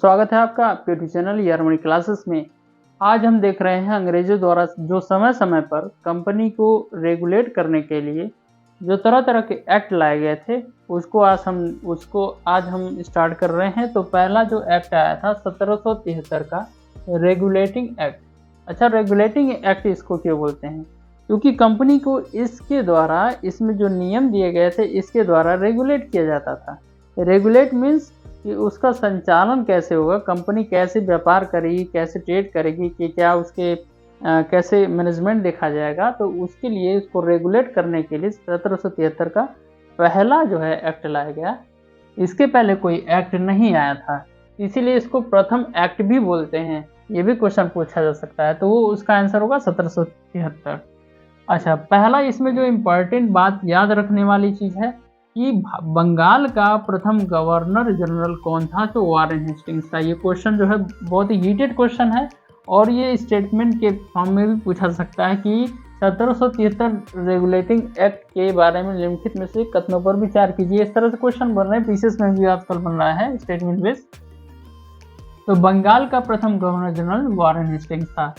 स्वागत है आपका यूट्यूब चैनल यारमनी क्लासेस में। आज हम देख रहे हैं अंग्रेजों द्वारा जो समय समय पर कंपनी को रेगुलेट करने के लिए जो तरह तरह के एक्ट लाए गए थे उसको आज हम स्टार्ट कर रहे हैं। तो पहला जो एक्ट आया था 1773 का रेगुलेटिंग एक्ट। अच्छा, रेगुलेटिंग एक्ट इसको क्यों बोलते हैं? क्योंकि कंपनी को इसके द्वारा, इसमें जो नियम दिए गए थे इसके द्वारा रेगुलेट किया जाता था। रेगुलेट मीन्स कि उसका संचालन कैसे होगा, कंपनी कैसे व्यापार करेगी, कैसे ट्रेड करेगी, कि क्या उसके कैसे मैनेजमेंट देखा जाएगा। तो उसके लिए इसको रेगुलेट करने के लिए 1773 का पहला जो है एक्ट लाया गया। इसके पहले कोई एक्ट नहीं आया था, इसीलिए इसको प्रथम एक्ट भी बोलते हैं। ये भी क्वेश्चन पूछा जा सकता है, तो वो उसका आंसर होगा 1773। अच्छा, पहला इसमें जो इम्पोर्टेंट बात याद रखने वाली चीज़ है कि बंगाल का प्रथम गवर्नर जनरल कौन था? तो वारेन हेस्टिंग्स था। ये क्वेश्चन जो है बहुत ही हीटेड क्वेश्चन है और ये स्टेटमेंट के फॉर्म में भी पूछा सकता है कि 1773 रेगुलेटिंग एक्ट के बारे में निम्नलिखित में से कथनों पर विचार कीजिए। इस तरह से क्वेश्चन बन रहे हैं, पीसीएस में भी आजकल बन रहा है स्टेटमेंट बेस्ड। तो बंगाल का प्रथम गवर्नर जनरल वारेन हेस्टिंग्स था।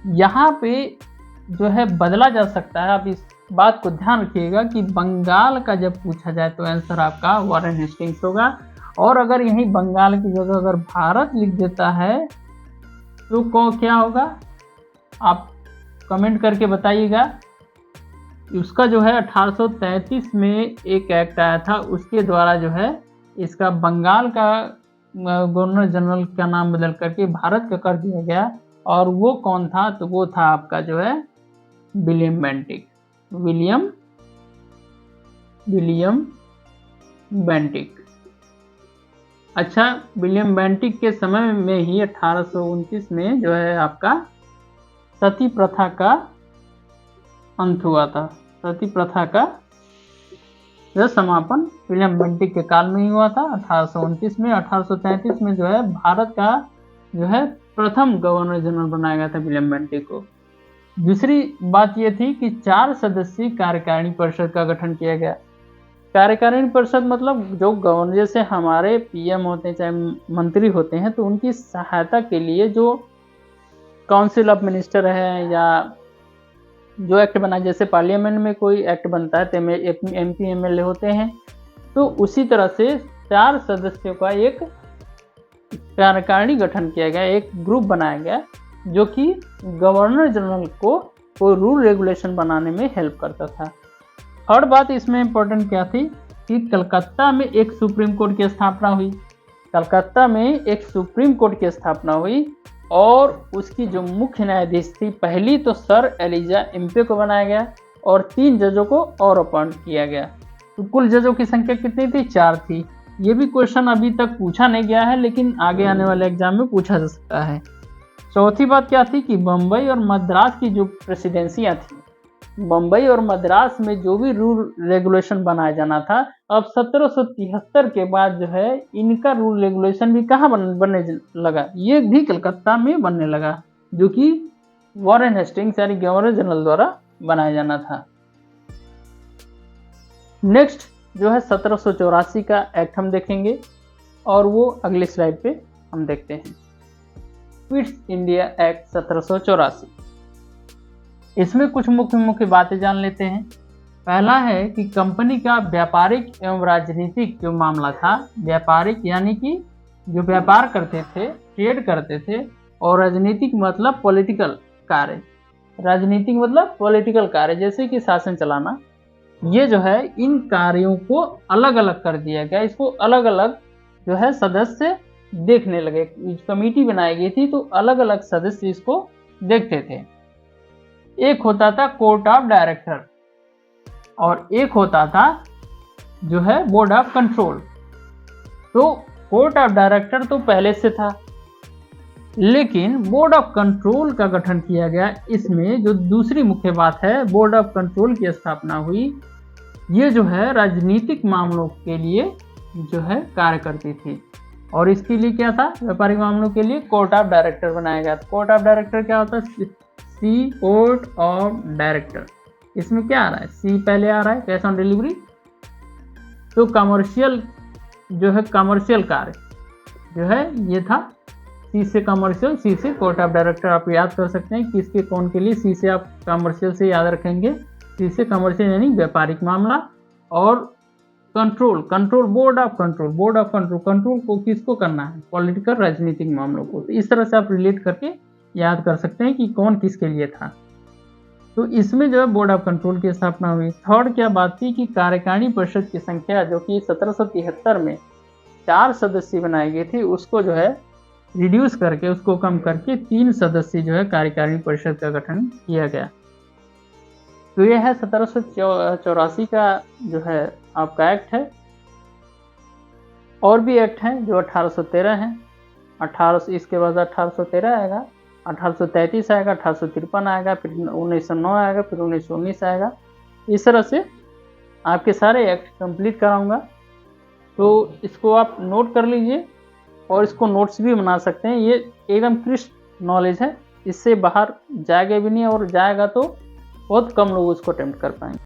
यहाँ पे जो है बदला जा सकता है। आप इस बात को ध्यान रखिएगा कि बंगाल का जब पूछा जाए तो आंसर आपका वारेन हेस्टिंग्स होगा। और अगर यही बंगाल की जगह अगर भारत लिख देता है तो क्या होगा? आप कमेंट करके बताइएगा। उसका जो है 1833 में एक एक्ट आया था, उसके द्वारा जो है इसका बंगाल का गवर्नर जनरल का नाम बदल करके भारत का कर दिया गया। और वो कौन था? तो वो था आपका जो है विलियम बेंटिक। William Bentinck. अच्छा, विलियम बेंटिक के समय में ही 1829 में जो है आपका सती प्रथा का अंत हुआ था। सती प्रथा का जो समापन विलियम बेंटिक के काल में ही हुआ था 1829 में। 1833 में जो है भारत का जो है प्रथम गवर्नर जनरल बनाया गया था विलियम बेंटिक को। दूसरी बात यह थी कि 4 सदस्यीय कार्यकारिणी परिषद का गठन किया गया। कार्यकारिणी परिषद मतलब जो गवर्नर, जैसे हमारे पीएम होते हैं चाहे मंत्री होते हैं, तो उनकी सहायता के लिए जो काउंसिल ऑफ मिनिस्टर है या जो एक्ट बना, जैसे पार्लियामेंट में कोई एक्ट बनता है तो एमपी एमएलए होते हैं, तो उसी तरह से 4 सदस्यों का एक कार्यकारिणी गठन किया गया, एक ग्रुप बनाया गया जो कि गवर्नर जनरल को कोई रूल रेगुलेशन बनाने में हेल्प करता था। थर्ड बात इसमें इम्पोर्टेंट क्या थी कि कलकत्ता में एक सुप्रीम कोर्ट की स्थापना हुई। कलकत्ता में एक सुप्रीम कोर्ट की स्थापना हुई और उसकी जो मुख्य न्यायाधीश थी, पहली तो सर एलिजा इम्पे को बनाया गया और 3 जजों को और अपॉइंट किया गया। तो कुल जजों की संख्या कितनी थी? 4 थी। ये भी क्वेश्चन अभी तक पूछा नहीं गया है, लेकिन आगे आने वाले एग्जाम में पूछा जा सकता है। चौथी बात क्या थी कि बम्बई और मद्रास की जो प्रेसिडेंसियां थी, बम्बई और मद्रास में जो भी रूल रेगुलेशन बनाया जाना था, अब 1773 के बाद जो है इनका रूल रेगुलेशन भी कहाँ बनने लगा? ये भी कलकत्ता में बनने लगा, जो कि वारेन हेस्टिंग्स यानी गवर्नर जनरल द्वारा बनाया जाना था। नेक्स्ट जो है 1784 का एक्ट हम देखेंगे और वो अगले स्लाइड पे हम देखते हैं। East India act 1784। इसमें कुछ मुख्य बातें जान लेते हैं। पहला है कि कंपनी का व्यापारिक एवं राजनीतिक जो मामला था, व्यापारिक यानी कि जो व्यापार करते थे, ट्रेड करते थे, और राजनीतिक मतलब पॉलिटिकल कार्य। राजनीतिक मतलब पॉलिटिकल कार्य जैसे कि शासन चलाना, ये जो है इन कार्यों को अलग अलग कर दिया गया। इसको अलग अलग जो है सदस्य देखने लगे। कमेटी बनाई गई थी तो अलग अलग सदस्य इसको देखते थे। एक होता था कोर्ट ऑफ डायरेक्टर और एक होता था जो है बोर्ड ऑफ कंट्रोल। तो कोर्ट ऑफ डायरेक्टर तो पहले से था, लेकिन बोर्ड ऑफ कंट्रोल का गठन किया गया। इसमें जो दूसरी मुख्य बात है, बोर्ड ऑफ कंट्रोल की स्थापना हुई। ये जो है राजनीतिक मामलों के लिए जो है कार्य करती थी। और इसके लिए क्या था? व्यापारिक मामलों के लिए कोर्ट ऑफ डायरेक्टर बनाया गया। कोर्ट ऑफ डायरेक्टर क्या होता है? सी कोर्ट ऑफ डायरेक्टर। इसमें क्या आ रहा है? सी पहले आ रहा है, कैश ऑन डिलीवरी। तो कमर्शियल जो है कमर्शियल कार्य, जो है ये था सी से कमर्शियल, सी से कोर्ट ऑफ डायरेक्टर। आप याद कर सकते हैं किसके कौन के लिए। सी से आप कमर्शियल से याद रखेंगे, सी से कमर्शियल यानी व्यापारिक मामला। और control, control board of control, board of control, control को किसको करना है, पॉलिटिकल राजनीतिक मामलों को। तो इस तरह से आप रिलेट करके याद कर सकते हैं कि कौन किसके लिए था। तो इसमें जो है बोर्ड ऑफ कंट्रोल की स्थापना हुई। थर्ड क्या बात थी कि कार्यकारिणी परिषद की संख्या जो कि 1773 में 4 सदस्य बनाई गई थी, उसको जो है रिड्यूस करके, उसको कम करके 3 सदस्य जो है कार्यकारिणी परिषद का गठन किया गया। तो यह है 1784 का जो है आपका एक्ट है। और भी एक्ट हैं जो 1813 हैं। 1800 इसके बाद 1813 आएगा, 1833 आएगा, 1853 आएगा, फिर 1909 आएगा, फिर 1919 आएगा। इस तरह से आपके सारे एक्ट कंप्लीट कराऊंगा। तो इसको आप नोट कर लीजिए और इसको नोट्स भी बना सकते हैं। ये एकदम क्रिस्प नॉलेज है, इससे बाहर जाएगा भी नहीं, और जाएगा तो बहुत कम लोग उसको अटेम्प्ट कर पाएंगे।